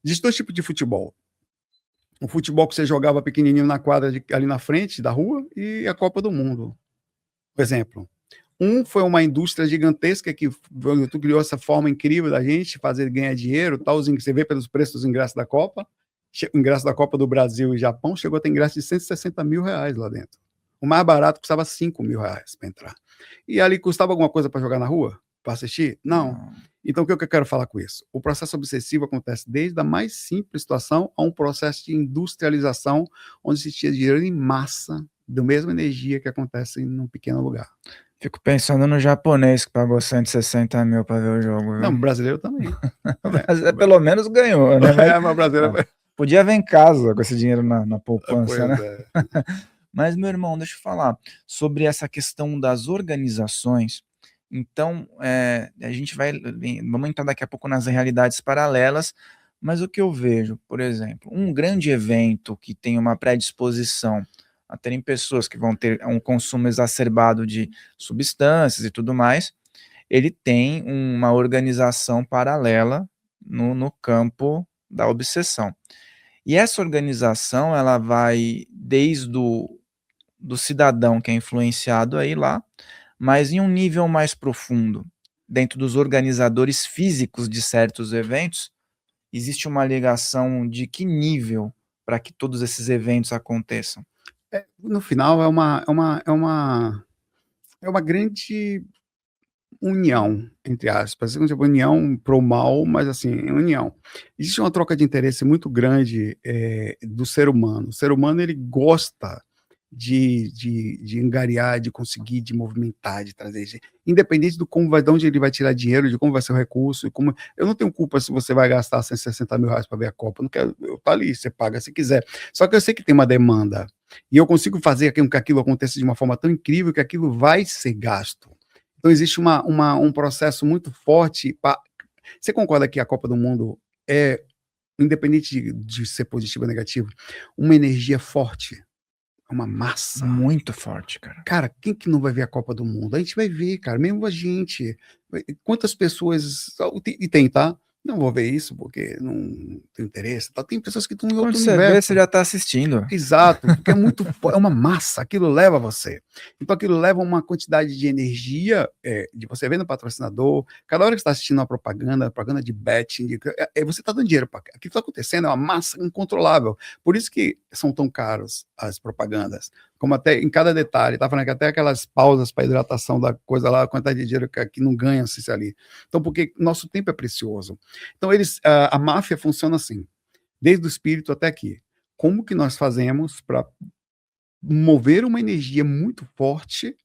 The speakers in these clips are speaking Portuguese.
Existem dois tipos de futebol. O futebol que você jogava pequenininho na quadra ali na frente da rua e a Copa do Mundo. Por exemplo, foi uma indústria gigantesca que tu criou essa forma incrível da gente fazer ganhar dinheiro, tal, você vê pelos preços dos ingressos da Copa. O ingresso da Copa do Brasil e Japão chegou a ter ingresso de 160 mil reais lá dentro. O mais barato custava 5 mil reais para entrar. E ali custava alguma coisa para jogar na rua? Para assistir? Não. Então, o que eu quero falar com isso? O processo obsessivo acontece desde a mais simples situação a um processo de industrialização, onde se tira dinheiro em massa, da mesma energia que acontece num pequeno lugar. Fico pensando no japonês que pagou 160 mil para ver o jogo. Viu? Não, o brasileiro também. Pelo menos ganhou, né? Mas brasileiro... Podia ver em casa com esse dinheiro na poupança, né? É. Mas, meu irmão, deixa eu falar sobre essa questão das organizações. Então, a gente vamos entrar daqui a pouco nas realidades paralelas, mas o que eu vejo, por exemplo, um grande evento que tem uma predisposição a terem pessoas que vão ter um consumo exacerbado de substâncias e tudo mais, ele tem uma organização paralela no campo da obsessão. E essa organização, ela vai desde do cidadão que é influenciado aí lá, mas em um nível mais profundo, dentro dos organizadores físicos de certos eventos, existe uma ligação de que nível para que todos esses eventos aconteçam? No final, é uma grande união, entre aspas, tipo, união pro mal, mas assim, união. Existe uma troca de interesse muito grande do ser humano. O ser humano, ele gosta de angariar, de conseguir, de movimentar, de trazer, independente de onde ele vai tirar dinheiro, de como vai ser o recurso, eu não tenho culpa se você vai gastar 160 mil reais para ver a Copa, não quero, eu tô ali, você paga se quiser, só que eu sei que tem uma demanda, e eu consigo fazer com que aquilo aconteça de uma forma tão incrível que aquilo vai ser gasto. Então existe um processo muito forte. Você concorda que a Copa do Mundo é, independente de ser positivo ou negativo, uma energia forte? Uma massa. Muito forte, cara. Cara, quem que não vai ver a Copa do Mundo? A gente vai ver, cara, mesmo a gente. Quantas pessoas... E tem, tá? Não vou ver isso porque não tem interesse. Tá? Tem pessoas que estão em outro universo. Quando você vê, você já está assistindo. Exato, porque é uma massa, aquilo leva você. Então aquilo leva uma quantidade de energia, de você ver no patrocinador, cada hora que você está assistindo uma propaganda de betting, você está dando dinheiro para aquilo que está acontecendo, é uma massa incontrolável. Por isso que são tão caros as propagandas, como até em cada detalhe, tá falando que até aquelas pausas para hidratação da coisa lá, a quantidade de dinheiro que não ganha-se ali. Então, porque nosso tempo é precioso. Então, a máfia funciona assim, desde o espírito até aqui. Como que nós fazemos para mover uma energia muito forte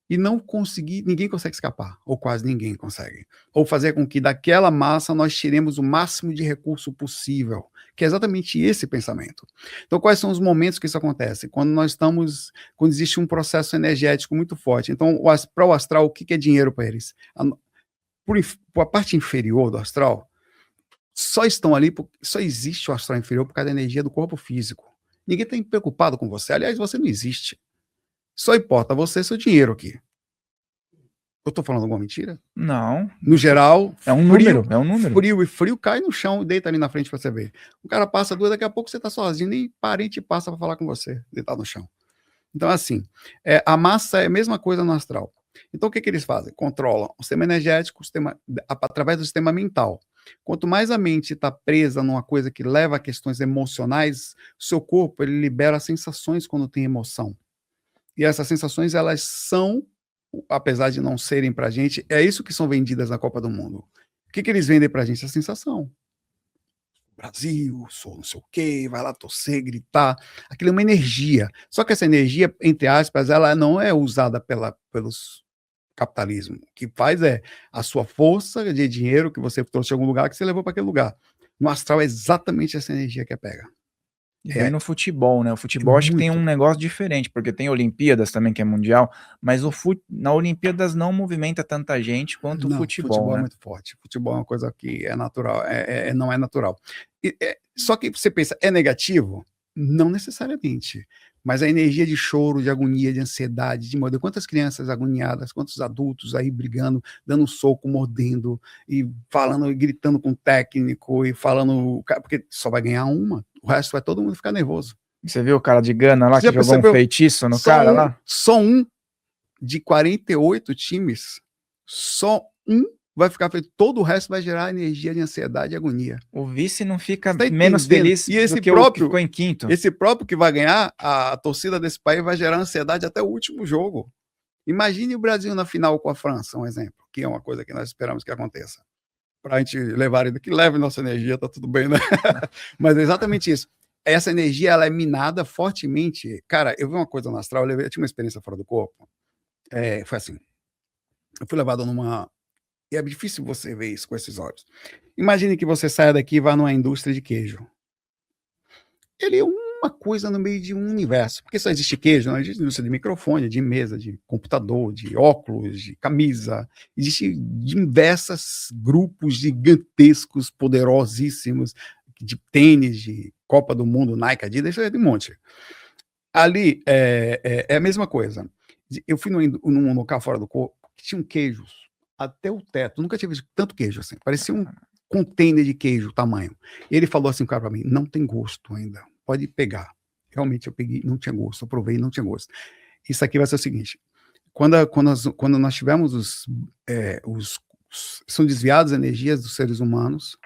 e ninguém consegue escapar, ou quase ninguém consegue. Ou fazer com que daquela massa nós tiremos o máximo de recurso possível, que é exatamente esse pensamento. Então, quais são os momentos que isso acontece? Quando existe um processo energético muito forte. Então, para o astral, o que é dinheiro para eles? A parte inferior do astral, só existe o astral inferior por causa da energia do corpo físico. Ninguém está preocupado com você. Aliás, você não existe. Só importa você e seu dinheiro aqui. Eu estou falando alguma mentira? Não. No geral, é um número. Frio cai no chão, deita ali na frente para você ver. O cara passa duas, daqui a pouco você está sozinho, nem parente passa para falar com você, deitado no chão. Então, assim, a massa é a mesma coisa no astral. Então, o que eles fazem? Controlam o sistema energético, através do sistema mental. Quanto mais a mente está presa numa coisa que leva a questões emocionais, seu corpo ele libera sensações quando tem emoção. E essas sensações, elas são, apesar de não serem para a gente, é isso que são vendidas na Copa do Mundo. O que eles vendem para a gente? A sensação. Brasil, sou não sei o quê, vai lá torcer, gritar. Aquilo é uma energia. Só que essa energia, entre aspas, ela não é usada pelos capitalismo. O que faz é a sua força de dinheiro que você trouxe de algum lugar que você levou para aquele lugar. No astral é exatamente essa energia que pega. E vem no futebol, né? O futebol acho que tem um negócio diferente, porque tem Olimpíadas também, que é mundial, mas na Olimpíadas não movimenta tanta gente quanto o futebol. Futebol né? É muito forte. Futebol é uma coisa que é natural, não é natural. Só que você pensa, é negativo? Não necessariamente, mas a energia de choro, de agonia, de ansiedade, de morder. Quantas crianças agoniadas, quantos adultos aí brigando, dando soco, mordendo, e falando, e gritando com o técnico, e falando, porque só vai ganhar uma, o resto vai todo mundo ficar nervoso. Você viu o cara de Gana lá Você que já jogou um percebeu? feitiço no cara lá? Só um de 48 times, só um vai ficar feito, todo o resto vai gerar energia de ansiedade e agonia. O vice não fica Você tá menos entendendo? feliz E do esse que o que próprio, ficou em quinto. esse próprio que vai ganhar, a torcida desse país vai gerar ansiedade até o último jogo. Imagine o Brasil na final com a França, um exemplo, que é uma coisa que nós esperamos que aconteça. Para a gente levar ele, que leve nossa energia, tá tudo bem, né? Mas é exatamente isso. Essa energia, ela é minada fortemente. Cara, eu vi uma coisa no astral, eu tinha uma experiência fora do corpo. Foi assim, eu fui levado numa... E é difícil você ver isso com esses olhos. Imagine que você saia daqui e vá numa indústria de queijo. Ele é uma coisa no meio de um universo, porque só existe queijo, não existe indústria de microfone, de mesa, de computador, de óculos, de camisa. Existem diversos grupos gigantescos, poderosíssimos, de tênis, de Copa do Mundo, Nike, Adidas, é de um monte. Ali é a mesma coisa. Eu fui num local fora do corpo que tinham queijos até o teto. Nunca tinha visto tanto queijo assim. Parecia um container de queijo, tamanho. E ele falou assim, cara, para mim, não tem gosto ainda. Pode pegar. Realmente eu peguei, não tinha gosto. Eu provei, não tinha gosto. Isso aqui vai ser o seguinte. Quando nós tivemos são desviadas energias dos seres humanos,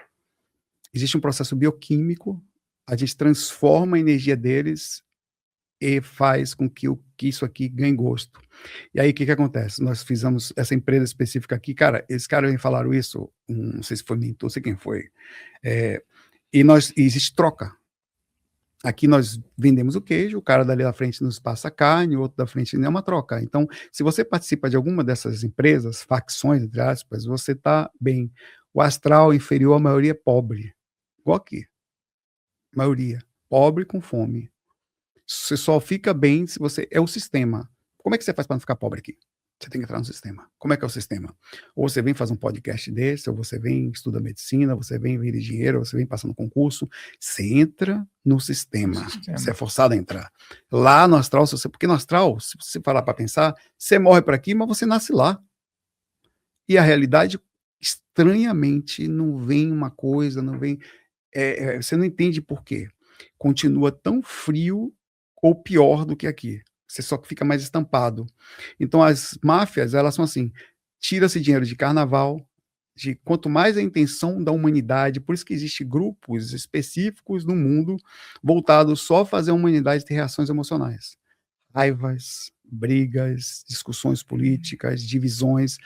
existe um processo bioquímico, a gente transforma a energia deles e faz com que isso aqui ganhe gosto. E aí, o que acontece? Nós fizemos essa empresa específica aqui, cara, esses caras me falaram isso, não sei se foi mentor, não sei quem foi, e existe troca. Aqui nós vendemos o queijo, o cara dali da frente nos passa a carne, o outro da frente é uma troca. Então, se você participa de alguma dessas empresas, facções, entre aspas, você está bem. O astral inferior, a maioria é pobre. Igual aqui. A maioria. Pobre com fome. Você só fica bem se você... É o sistema. Como é que você faz para não ficar pobre aqui? Você tem que entrar no sistema. Como é que é o sistema? Ou você vem fazer um podcast desse, ou você vem estuda medicina, você vem vira dinheiro, ou você vem passando concurso. Você entra no sistema. Você é forçado a entrar. Lá no astral, porque no astral, se você parar para pensar, você morre para aqui, mas você nasce lá. E a realidade, estranhamente, não vem uma coisa, não vem... você não entende por quê. Continua tão frio ou pior do que aqui. Você só fica mais estampado. Então, as máfias, elas são assim, tira-se dinheiro de carnaval, de quanto mais a intenção da humanidade, por isso que existem grupos específicos no mundo voltados só a fazer a humanidade ter reações emocionais. Raivas, brigas, discussões políticas, divisões,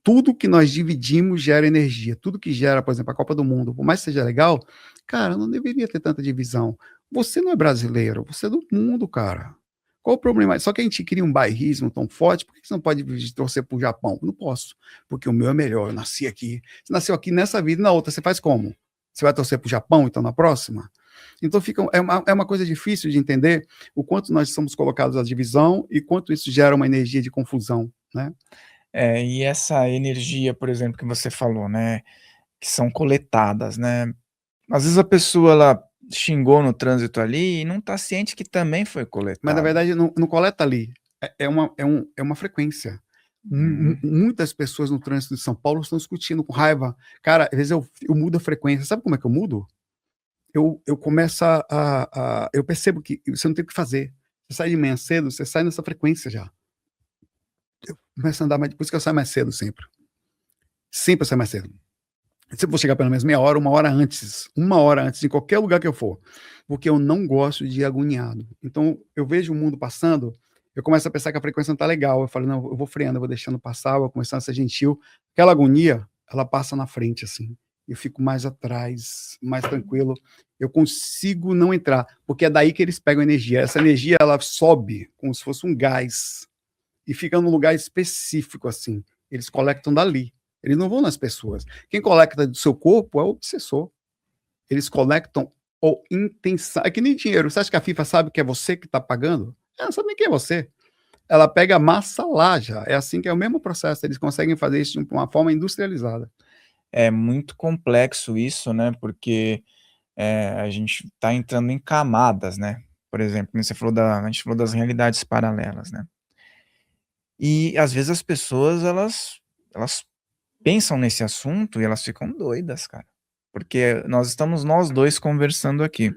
tudo que nós dividimos gera energia, tudo que gera, por exemplo, a Copa do Mundo, por mais que seja legal, cara, não deveria ter tanta divisão. Você não é brasileiro, você é do mundo, cara. Qual o problema? Só que a gente cria um bairrismo tão forte, por que você não pode torcer pro Japão? Não posso, porque o meu é melhor, eu nasci aqui. Você nasceu aqui nessa vida e na outra, você faz como? Você vai torcer pro Japão, então, na próxima? Então é uma coisa difícil de entender o quanto nós somos colocados à divisão e quanto isso gera uma energia de confusão, né? E essa energia, por exemplo, que você falou, né, que são coletadas, né, às vezes a pessoa, ela xingou no trânsito ali e não está ciente que também foi coletada. Mas, na verdade, não coleta ali, é uma frequência. Muitas pessoas no trânsito de São Paulo estão discutindo com raiva. Cara, às vezes eu mudo a frequência. Sabe como é que eu mudo? Eu começo eu percebo que você não tem o que fazer. Você sai de manhã cedo, você sai nessa frequência já. Eu começo a andar mais, por isso que eu saio mais cedo sempre. Sempre eu saio mais cedo. Sempre vou chegar pelo menos meia hora, uma hora antes, em qualquer lugar que eu for, porque eu não gosto de ir agoniado. Então, eu vejo o mundo passando, eu começo a pensar que a frequência não tá legal, eu falo, não, eu vou freando, eu vou deixando passar, eu vou começando a ser gentil. Aquela agonia, ela passa na frente, assim, eu fico mais atrás, mais tranquilo, eu consigo não entrar, porque é daí que eles pegam energia. Essa energia, ela sobe como se fosse um gás, e fica num lugar específico, assim, eles coletam dali. Eles não vão nas pessoas. Quem coleta do seu corpo é o obsessor. Eles coletam o intenção. É que nem dinheiro. Você acha que a FIFA sabe que é você que está pagando? Ela não sabe nem quem é você. Ela pega a massa lá já. É assim que é o mesmo processo. Eles conseguem fazer isso de uma forma industrializada. É muito complexo isso, né? Porque a gente está entrando em camadas, né? Por exemplo, como você falou a gente falou das realidades paralelas, né? E às vezes as pessoas elas pensam nesse assunto e elas ficam doidas, cara. Porque nós dois conversando aqui.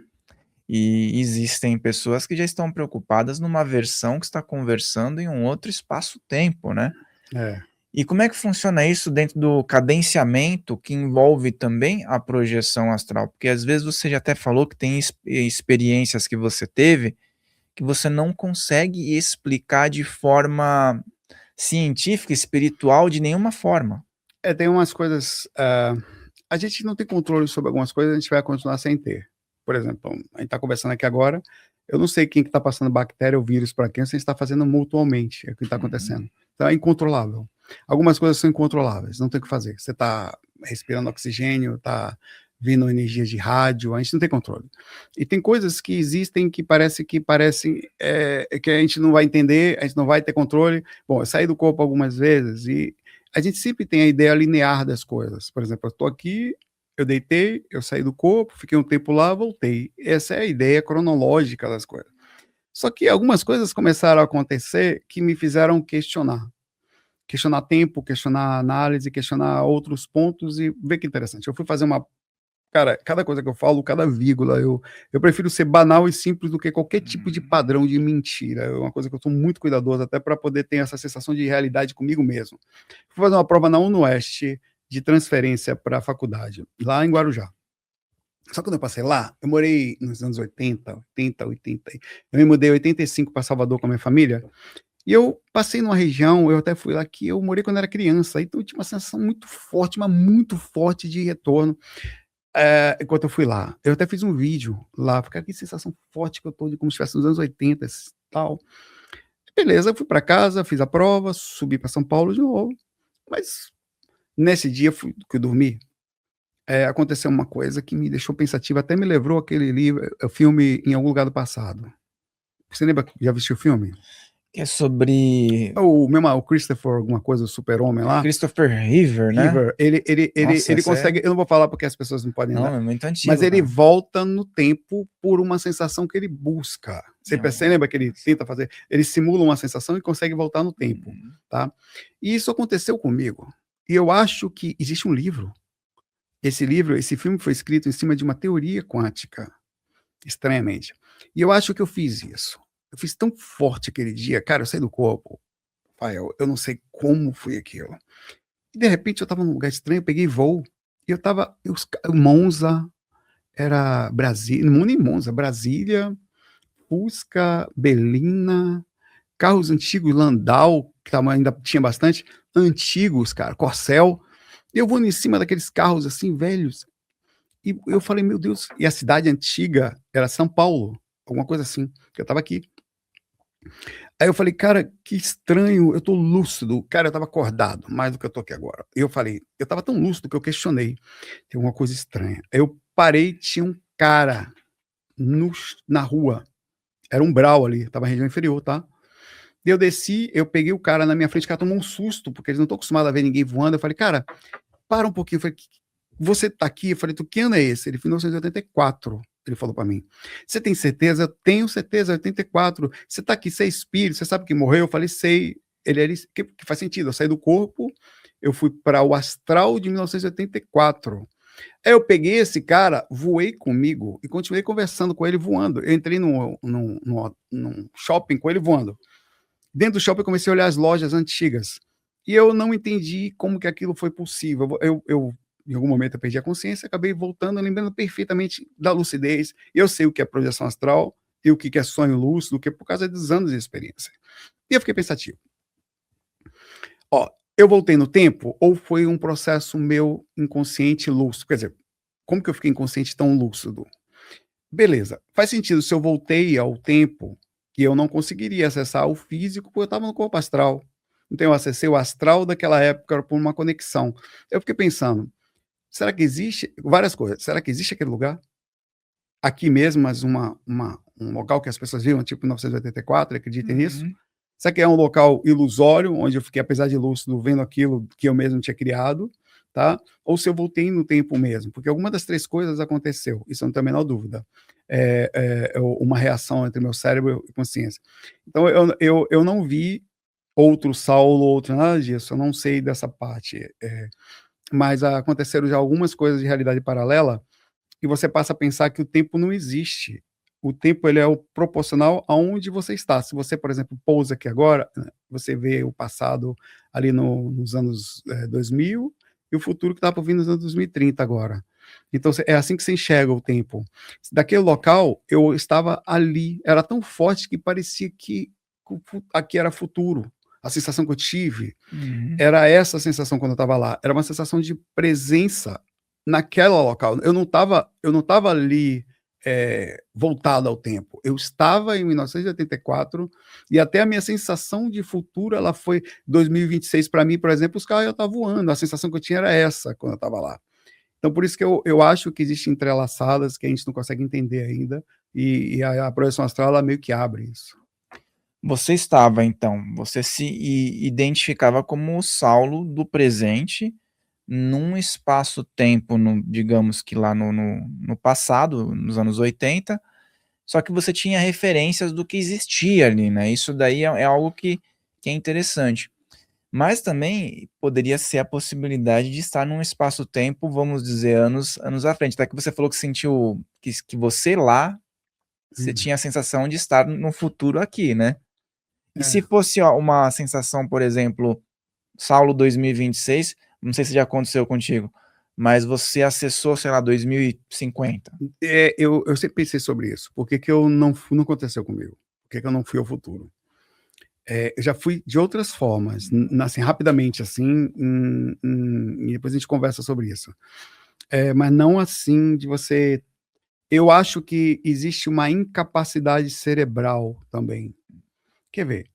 E existem pessoas que já estão preocupadas numa versão que está conversando em um outro espaço-tempo, né? É. E como é que funciona isso dentro do cadenciamento que envolve também a projeção astral? Porque às vezes você já até falou que tem experiências que você teve que você não consegue explicar de forma científica, espiritual, de nenhuma forma. Tem umas coisas. A gente não tem controle sobre algumas coisas, a gente vai continuar sem ter. Por exemplo, a gente está conversando aqui agora, eu não sei quem que está passando bactéria ou vírus para quem, você está fazendo mutualmente, é o que está acontecendo. Então é incontrolável. Algumas coisas são incontroláveis, não tem o que fazer. Você está respirando oxigênio, está vindo energia de rádio, a gente não tem controle. E tem coisas que existem que parecem que a gente não vai entender, a gente não vai ter controle. Bom, eu saí do corpo algumas vezes e a gente sempre tem a ideia linear das coisas. Por exemplo, eu estou aqui, eu deitei, eu saí do corpo, fiquei um tempo lá, voltei. Essa é a ideia cronológica das coisas. Só que algumas coisas começaram a acontecer que me fizeram questionar. Questionar tempo, questionar análise, questionar outros pontos e ver que interessante. Eu fui fazer Cara, cada coisa que eu falo, cada vírgula, eu prefiro ser banal e simples do que qualquer tipo de padrão de mentira. É uma coisa que eu sou muito cuidadoso, até para poder ter essa sensação de realidade comigo mesmo. Fui fazer uma prova na UnoOeste de transferência para a faculdade, lá em Guarujá. Só que quando eu passei lá, eu morei nos anos 80. Eu me mudei em 85 para Salvador com a minha família, e eu passei numa região, eu até fui lá, que eu morei quando era criança, então eu tinha uma sensação muito forte, mas muito forte de retorno. Enquanto eu fui lá, eu até fiz um vídeo lá, porque que sensação forte que eu tô de como se estivesse nos anos 80 e tal. Beleza, eu fui para casa, fiz a prova, subi para São Paulo de novo, mas nesse dia que eu dormi, aconteceu uma coisa que me deixou pensativo, até me lembrou aquele livro, o filme Em Algum Lugar do Passado. Você lembra, já assistiu o filme? Que é sobre O Christopher, alguma coisa, o super-homem lá, Christopher Reeve, né? River, Nossa, ele essa consegue, eu não vou falar porque as pessoas não podem Não, dar, é muito mas antigo, ele cara. volta no tempo por uma sensação que ele busca. Você lembra que ele tenta fazer? Ele simula uma sensação e consegue voltar no tempo, tá? E isso aconteceu comigo. E eu acho que existe um livro. Esse filme foi escrito em cima de uma teoria quântica, estranhamente. E eu acho que eu fiz isso. Eu fiz tão forte aquele dia, cara, eu saí do corpo. Rafael, eu não sei como foi aquilo. E de repente eu estava num lugar estranho, eu peguei voo, e eu estava Monza, era Brasília, não nem Monza, Brasília, Fusca, Belina, carros antigos, Landau, que ainda tinha bastante, antigos, cara, Corcel, e eu vou em cima daqueles carros assim, velhos, e eu falei, meu Deus, e a cidade antiga era São Paulo, alguma coisa assim, que eu estava aqui. Aí eu falei, cara, que estranho, eu tô lúcido. Cara, eu tava acordado, mais do que eu tô aqui agora. E eu falei, eu tava tão lúcido que eu questionei. Tem alguma coisa estranha. Aí eu parei, tinha um cara na rua. Era um brau ali, tava na região inferior, tá? E eu desci, eu peguei o cara na minha frente, o cara tomou um susto, porque eles não estão acostumados a ver ninguém voando. Eu falei, cara, para um pouquinho. Eu falei, você tá aqui? Eu falei, tu, que ano é esse? Ele falou, 1984. Ele falou para mim, você tem certeza? Eu tenho certeza, 84. Você tá aqui, você é espírito, você sabe que morreu? Eu falei, sei. Que faz sentido, eu saí do corpo, eu fui para o astral de 1984. Aí eu peguei esse cara, voei comigo e continuei conversando com ele voando. Eu entrei num shopping com ele voando. Dentro do shopping eu comecei a olhar as lojas antigas. E eu não entendi como que aquilo foi possível. Em algum momento eu perdi a consciência, acabei voltando, lembrando perfeitamente da lucidez. Eu sei o que é projeção astral e o que é sonho lúcido, que é por causa dos anos de experiência. E eu fiquei pensativo. Ó, eu voltei no tempo ou foi um processo meu inconsciente lúcido? Quer dizer, como que eu fiquei inconsciente tão lúcido? Beleza, faz sentido se eu voltei ao tempo que eu não conseguiria acessar o físico porque eu estava no corpo astral. Então eu acessei o astral daquela época por uma conexão. Eu fiquei pensando, será que existe várias coisas? Será que existe aquele lugar? Aqui mesmo, mas um local que as pessoas viram, tipo 1984, acreditem nisso? Será que é um local ilusório, onde eu fiquei, apesar de lúcido, vendo aquilo que eu mesmo tinha criado? tá? Ou se eu voltei no tempo mesmo, porque alguma das três coisas aconteceu, isso eu não tenho a menor dúvida. Uma reação entre meu cérebro e consciência. Então, eu não vi outro Saulo, outro nada disso, eu não sei dessa parte, mas aconteceram já algumas coisas de realidade paralela, e você passa a pensar que o tempo não existe. O tempo ele é o proporcional aonde você está. Se você, por exemplo, pousa aqui agora, você vê o passado ali nos anos 2000 e o futuro que está por vir nos anos 2030 agora. Então é assim que você enxerga o tempo. Daquele local, eu estava ali, era tão forte que parecia que aqui era futuro. A sensação que eu tive era essa sensação quando eu estava lá. Era uma sensação de presença naquela local. Eu não tava ali voltado ao tempo. Eu estava em 1984 e até a minha sensação de futuro ela foi 2026 para mim, por exemplo, os carros já estavam voando. A sensação que eu tinha era essa quando eu estava lá. Então, por isso que eu acho que existem entrelaçadas que a gente não consegue entender ainda, e a projeção astral ela meio que abre isso. Você estava, então, você se identificava como o Saulo do presente, num espaço-tempo, digamos que lá no passado, nos anos 80, só que você tinha referências do que existia ali, né? Isso daí é algo que é interessante. Mas também poderia ser a possibilidade de estar num espaço-tempo, vamos dizer, anos à frente. Até que você falou que sentiu que você lá, você tinha a sensação de estar no futuro aqui, né? E se fosse uma sensação, por exemplo, Saulo 2026, não sei se já aconteceu contigo, mas você acessou, sei lá, 2050. Eu sempre pensei sobre isso. Por que não aconteceu comigo? Por que eu não fui ao futuro? Eu já fui de outras formas, assim, rapidamente, assim, e depois a gente conversa sobre isso. Mas não assim de você. Eu acho que existe uma incapacidade cerebral também. Quer ver?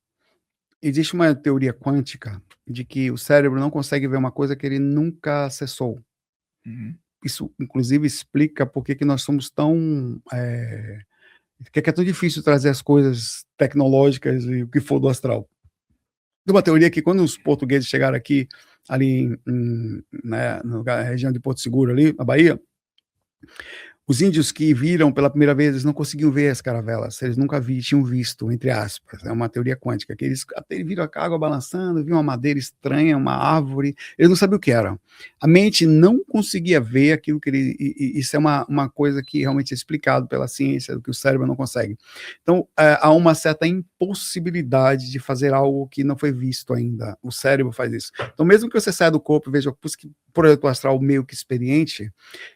Existe uma teoria quântica de que o cérebro não consegue ver uma coisa que ele nunca acessou. Uhum. Isso, inclusive, explica por que nós somos tão. Que é tão difícil trazer as coisas tecnológicas e o que for do astral. Tem uma teoria que quando os portugueses chegaram aqui, ali na região de Porto Seguro, ali, na Bahia, os índios que viram pela primeira vez, eles não conseguiam ver as caravelas, eles nunca tinham visto, entre aspas, é uma teoria quântica, que eles até viram a água balançando, viram uma madeira estranha, uma árvore, eles não sabiam o que era. A mente não conseguia ver aquilo que isso é uma coisa que realmente é explicado pela ciência, do que o cérebro não consegue. Então, há uma certa impossibilidade de fazer algo que não foi visto ainda, o cérebro faz isso. Então, mesmo que você saia do corpo e veja o projeto astral meio que experiente,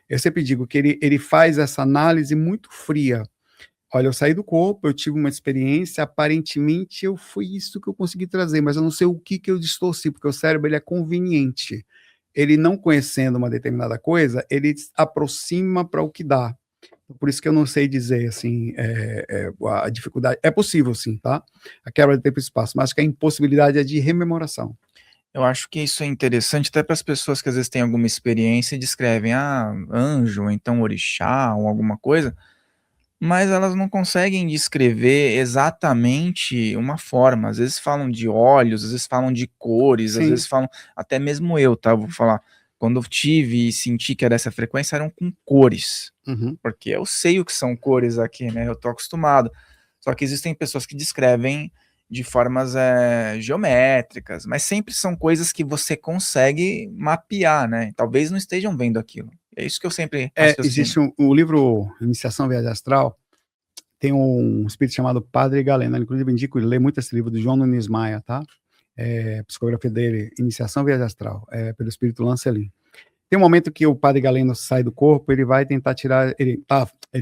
eu sempre digo que ele faz essa análise muito fria. Olha, eu saí do corpo, eu tive uma experiência, aparentemente foi isso que eu consegui trazer, mas eu não sei o que eu distorci, porque o cérebro ele é conveniente. Ele não conhecendo uma determinada coisa, ele aproxima para o que dá. Por isso que eu não sei dizer, assim, a dificuldade. É possível, sim, tá? A quebra de tempo e espaço, mas acho que a impossibilidade é de rememoração. Eu acho que isso é interessante até para as pessoas que às vezes têm alguma experiência e descrevem, anjo, ou então orixá, ou alguma coisa, mas elas não conseguem descrever exatamente uma forma. Às vezes falam de olhos, às vezes falam de cores, às Sim. vezes falam, até mesmo eu, tá? Vou falar, quando eu tive e senti que era essa frequência, eram com cores. Uhum. Porque eu sei o que são cores aqui, né? Eu tô acostumado. Só que existem pessoas que descrevem de formas geométricas, mas sempre são coisas que você consegue mapear, né? Talvez não estejam vendo aquilo. É isso que eu sempre raciocino. Existe o livro Iniciação Viagem Astral, tem um espírito chamado Padre Galeno, inclusive indico ler muito esse livro do João Nunes Maia, tá? Psicografia dele, Iniciação Viagem Astral, pelo espírito Lancelin. Tem um momento que o Padre Galeno sai do corpo, ele vai tentar tirar, ele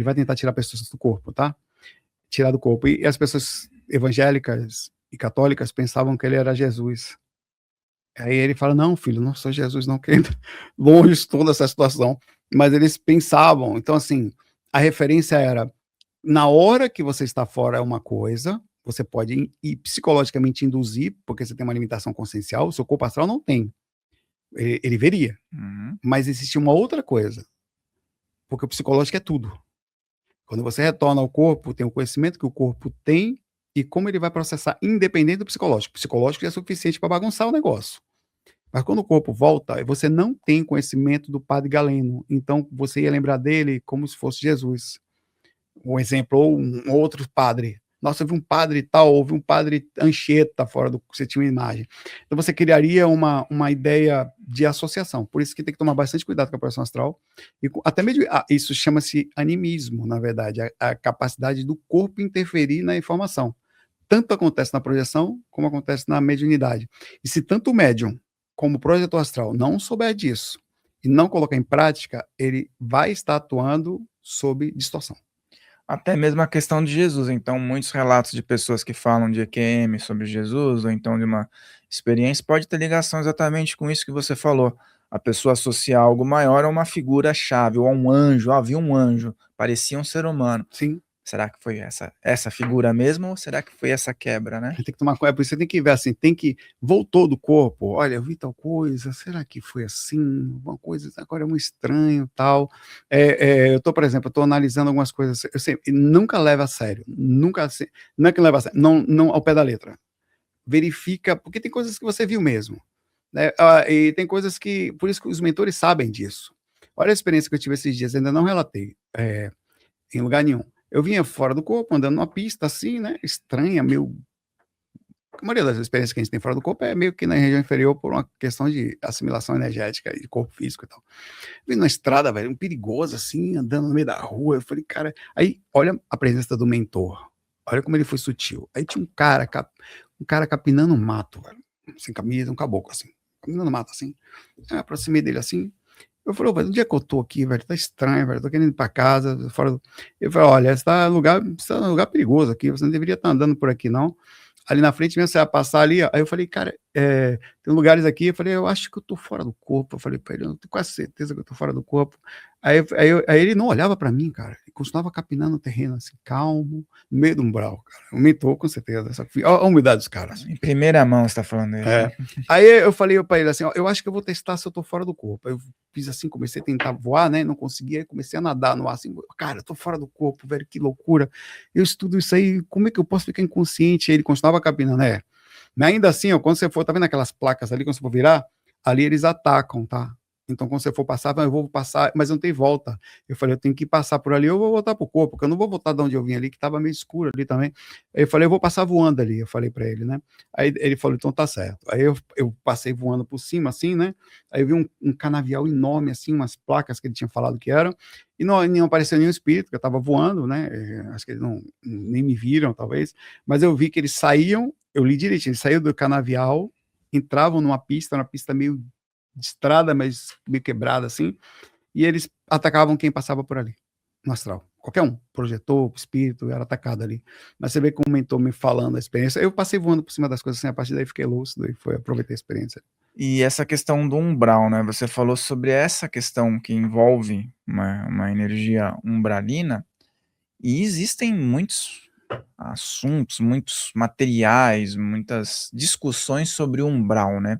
vai tentar tirar pessoas do corpo, tá? Tirar do corpo. E as pessoas evangélicas e católicas pensavam que ele era Jesus. Aí ele fala, não, filho, não sou Jesus, não, que longe de toda essa situação. Mas eles pensavam, então assim, a referência era, na hora que você está fora é uma coisa, você pode ir psicologicamente induzir, porque você tem uma limitação consciencial, o seu corpo astral não tem. Ele veria. Uhum. Mas existe uma outra coisa, porque o psicológico é tudo. Quando você retorna ao corpo, tem o conhecimento que o corpo tem e como ele vai processar, independente do psicológico. O psicológico já é suficiente para bagunçar o negócio. Mas quando o corpo volta, você não tem conhecimento do padre Galeno, então você ia lembrar dele como se fosse Jesus. Um exemplo, ou um outro padre. Nossa, eu vi um padre tal, ou vi um padre Anchieta fora do. Você tinha uma imagem. Então você criaria uma ideia de associação. Por isso que tem que tomar bastante cuidado com a projeção astral. E até mesmo. Isso chama-se animismo, na verdade, a capacidade do corpo interferir na informação. Tanto acontece na projeção, como acontece na mediunidade. E se tanto o médium como o projetor astral não souber disso e não colocar em prática, ele vai estar atuando sob distorção. Até mesmo a questão de Jesus. Então, muitos relatos de pessoas que falam de EQM sobre Jesus, ou então de uma experiência, pode ter ligação exatamente com isso que você falou. A pessoa associar algo maior a uma figura-chave, ou a um anjo. Ah, vi um anjo, parecia um ser humano. Sim. Será que foi essa figura mesmo, ou será que foi essa quebra, né? Tem que tomar cuidado, por isso você tem que ver assim, tem que, voltou do corpo, olha, eu vi tal coisa, será que foi assim, uma coisa, agora é muito estranho, tal, eu tô, por exemplo, eu tô analisando algumas coisas, eu sempre, nunca leva a sério, nunca, não é que leva a sério, não ao pé da letra, verifica, porque tem coisas que você viu mesmo, né, e tem coisas que, por isso que os mentores sabem disso. Olha a experiência que eu tive esses dias, ainda não relatei, em lugar nenhum. Eu vinha fora do corpo, andando numa pista assim, né, estranha, meio. A maioria das experiências que a gente tem fora do corpo é meio que na região inferior por uma questão de assimilação energética de corpo físico e tal. Vim numa estrada, velho, um perigoso assim, andando no meio da rua. Eu falei, cara, aí olha a presença do mentor. Olha como ele foi sutil. Aí tinha um cara capinando um mato, velho, sem camisa, um caboclo assim, capinando mato assim. Aí eu aproximei dele assim. Eu falei, velho, onde é que eu tô aqui, velho? Tá estranho, velho. Tô querendo ir pra casa. Fora do... Ele falou, olha, você tá num lugar perigoso aqui, você não deveria estar andando por aqui, não. Ali na frente mesmo, você ia passar ali, ó. Aí eu falei, cara, tem lugares aqui, eu falei, eu acho que eu tô fora do corpo. Eu falei pra ele, eu tenho quase certeza que eu tô fora do corpo. Aí ele não olhava pra mim, cara. Ele continuava capinando o terreno, assim, calmo, no meio do umbral, cara. Aumentou, com certeza. Olha a humildade dos caras. Em primeira mão você tá falando isso. É. Aí eu falei pra ele assim, ó, eu acho que eu vou testar se eu tô fora do corpo. Aí eu fiz assim, comecei a tentar voar, né? Não conseguia, aí comecei a nadar no ar assim, cara, eu tô fora do corpo, velho, que loucura. Eu estudo isso aí, como é que eu posso ficar inconsciente? Aí ele continuava capinando, Mas ainda assim, ó, quando você for, tá vendo aquelas placas ali, quando você for virar, ali eles atacam, tá? Então, quando você for passar, eu vou passar, mas não tem volta. Eu falei, eu tenho que passar por ali, eu vou voltar pro corpo, porque eu não vou voltar de onde eu vim ali, que tava meio escuro ali também. Aí eu falei, eu vou passar voando ali, eu falei para ele, né? Aí ele falou, então tá certo. Aí eu passei voando por cima, assim, né? Aí eu vi um canavial enorme, assim, umas placas que ele tinha falado que eram, e não apareceu nenhum espírito, que eu tava voando, né? Acho que eles nem me viram, talvez, mas eu vi que eles saíam, eu li direitinho, eles saíam do canavial, entravam numa pista, uma pista meio de estrada, mas meio quebrada assim, e eles atacavam quem passava por ali, no astral. Qualquer um, projetor, espírito, era atacado ali. Mas você vê como o mentor me falando a experiência. Eu passei voando por cima das coisas assim, a partir daí fiquei lúcido e aproveitei a experiência. E essa questão do umbral, né? Você falou sobre essa questão que envolve uma energia umbralina, e existem muitos assuntos, muitos materiais, muitas discussões sobre o umbral, né?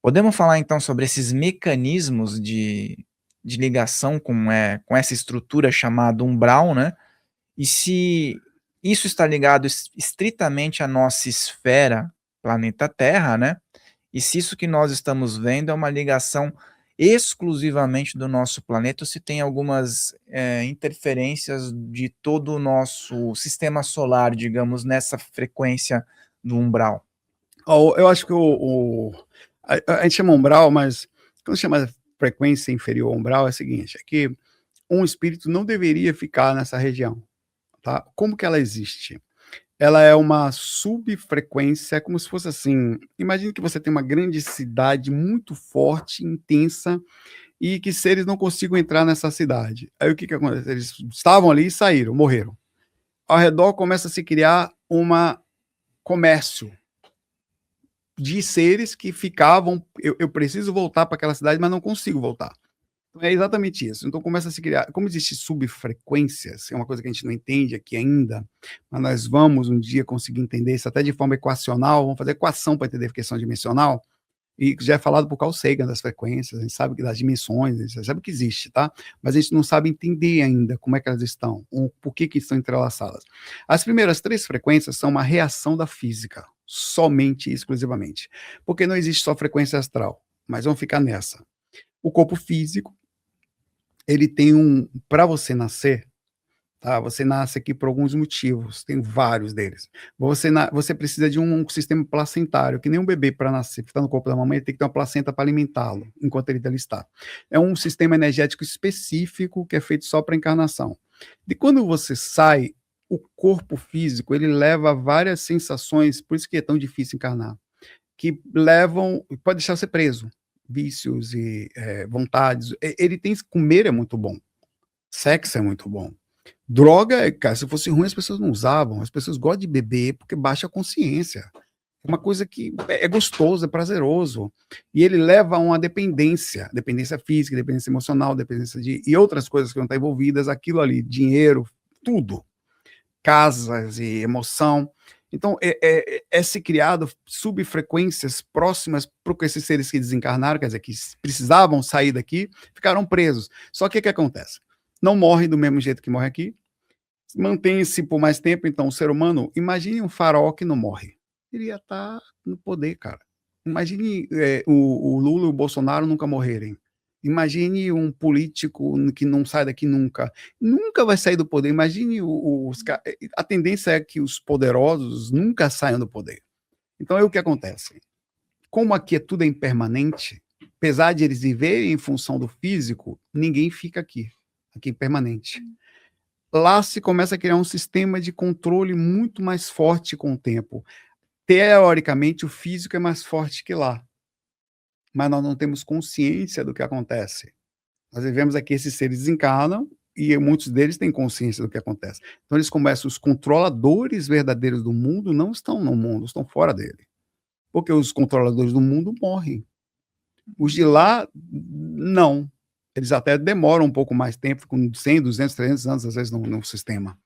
Podemos falar então sobre esses mecanismos de ligação com essa estrutura chamada umbral, né? E se isso está ligado estritamente à nossa esfera, planeta Terra, né? E se isso que nós estamos vendo é uma ligação exclusivamente do nosso planeta, ou se tem algumas interferências de todo o nosso sistema solar, digamos, nessa frequência do umbral. Eu acho que a gente chama umbral, mas quando chama frequência inferior ao umbral, é o seguinte, é que um espírito não deveria ficar nessa região, tá? Como que ela existe? Ela é uma subfrequência, é como se fosse assim, imagine que você tem uma grande cidade muito forte, intensa, e que seres não consigam entrar nessa cidade. Aí o que acontece? Eles estavam ali e saíram, morreram. Ao redor começa a se criar comércio de seres que ficavam, eu preciso voltar para aquela cidade, mas não consigo voltar. Então, é exatamente isso. Então começa a se criar, como existe subfrequências, é uma coisa que a gente não entende aqui ainda, mas nós vamos um dia conseguir entender isso até de forma equacional, vamos fazer equação para entender a questão dimensional, e já é falado por Carl Sagan das frequências, a gente sabe que das dimensões, a gente sabe que existe, tá? Mas a gente não sabe entender ainda como é que elas estão, ou por que estão entrelaçadas. As primeiras 3 frequências são uma reação da física, somente e exclusivamente. Porque não existe só frequência astral, mas vamos ficar nessa. O corpo físico, ele tem para você nascer, tá? Você nasce aqui por alguns motivos, tem vários deles. Você precisa de um sistema placentário, que nem um bebê para nascer, que está no corpo da mamãe, ele tem que ter uma placenta para alimentá-lo, enquanto ele ali está. É um sistema energético específico que é feito só para encarnação. E quando você sai, o corpo físico, ele leva várias sensações, por isso que é tão difícil encarnar, que levam, pode deixar você preso, vícios e vontades. Ele tem, comer é muito bom, sexo é muito bom. Droga, cara, se fosse ruim as pessoas não usavam, as pessoas gostam de beber porque baixa a consciência. É uma coisa que é gostoso, é prazeroso. E ele leva a uma dependência física, dependência emocional, dependência e outras coisas que vão estar envolvidas, aquilo ali, dinheiro, tudo. Casas e emoção. Então, é se criado subfrequências próximas para esses seres que desencarnaram, quer dizer, que precisavam sair daqui, ficaram presos. Só que o que acontece? Não morre do mesmo jeito que morre aqui, mantém-se por mais tempo. Então, o ser humano, imagine um faraó que não morre. Ele ia estar no poder, cara. Imagine o Lula e o Bolsonaro nunca morrerem. Imagine um político que não sai daqui nunca. Nunca vai sair do poder. Imagine a tendência é que os poderosos nunca saiam do poder. Então, é o que acontece. Como aqui tudo é impermanente, apesar de eles viverem em função do físico, ninguém fica aqui permanente. Lá se começa a criar um sistema de controle muito mais forte com o tempo. Teoricamente, o físico é mais forte que lá, mas nós não temos consciência do que acontece. Nós vivemos aqui, esses seres desencarnam e muitos deles têm consciência do que acontece. Então eles começam, os controladores verdadeiros do mundo não estão no mundo, estão fora dele. Porque os controladores do mundo morrem. Os de lá, não. Eles até demoram um pouco mais tempo, com 100, 200, 300 anos, às vezes, no sistema.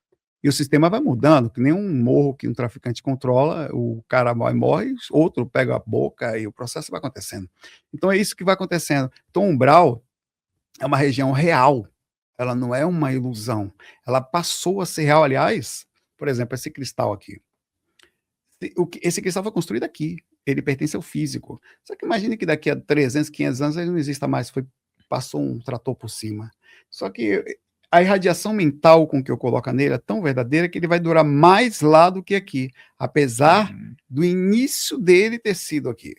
E o sistema vai mudando, que nem um morro que um traficante controla, o cara vai e morre, outro pega a boca e o processo vai acontecendo. Então é isso que vai acontecendo. Então o umbral é uma região real, ela não é uma ilusão. Ela passou a ser real, aliás, por exemplo, esse cristal aqui. Esse cristal foi construído aqui, ele pertence ao físico. Só que imagine que daqui a 300, 500 anos ele não exista mais, passou um trator por cima. Só que a irradiação mental com que eu coloco nele é tão verdadeira que ele vai durar mais lá do que aqui, apesar do início dele ter sido aqui.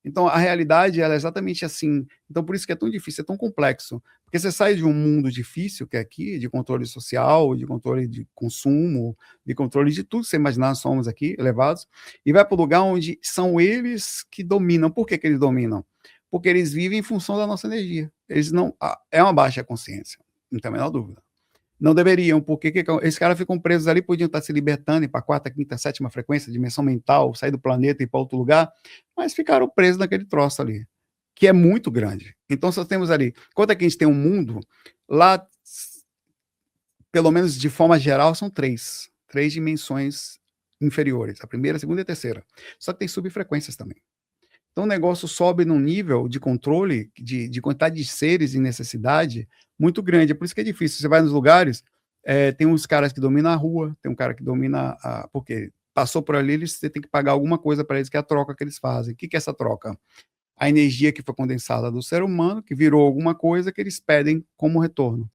Então, a realidade ela é exatamente assim. Então, por isso que é tão difícil, é tão complexo. Porque você sai de um mundo difícil, que é aqui, de controle social, de controle de consumo, de controle de tudo que você imaginar, nós somos aqui, elevados, e vai para o lugar onde são eles que dominam. Por que eles dominam? Porque eles vivem em função da nossa energia. Eles não. É uma baixa consciência, não tem a menor dúvida. Não deveriam, porque esses caras ficam presos ali, podiam estar se libertando, ir para a quarta, quinta, sétima frequência, dimensão mental, sair do planeta e ir para outro lugar, mas ficaram presos naquele troço ali, que é muito grande. Então, só temos ali, quanto é que a gente tem um mundo, lá, pelo menos de forma geral, são três dimensões inferiores, a primeira, a segunda e a terceira. Só que tem subfrequências também. Então o negócio sobe num nível de controle, de quantidade de seres em necessidade muito grande. É por isso que é difícil. Você vai nos lugares, tem uns caras que dominam a rua, tem um cara que domina porque passou por ali, você tem que pagar alguma coisa para eles, que é a troca que eles fazem. O que é essa troca? A energia que foi condensada do ser humano, que virou alguma coisa que eles pedem como retorno.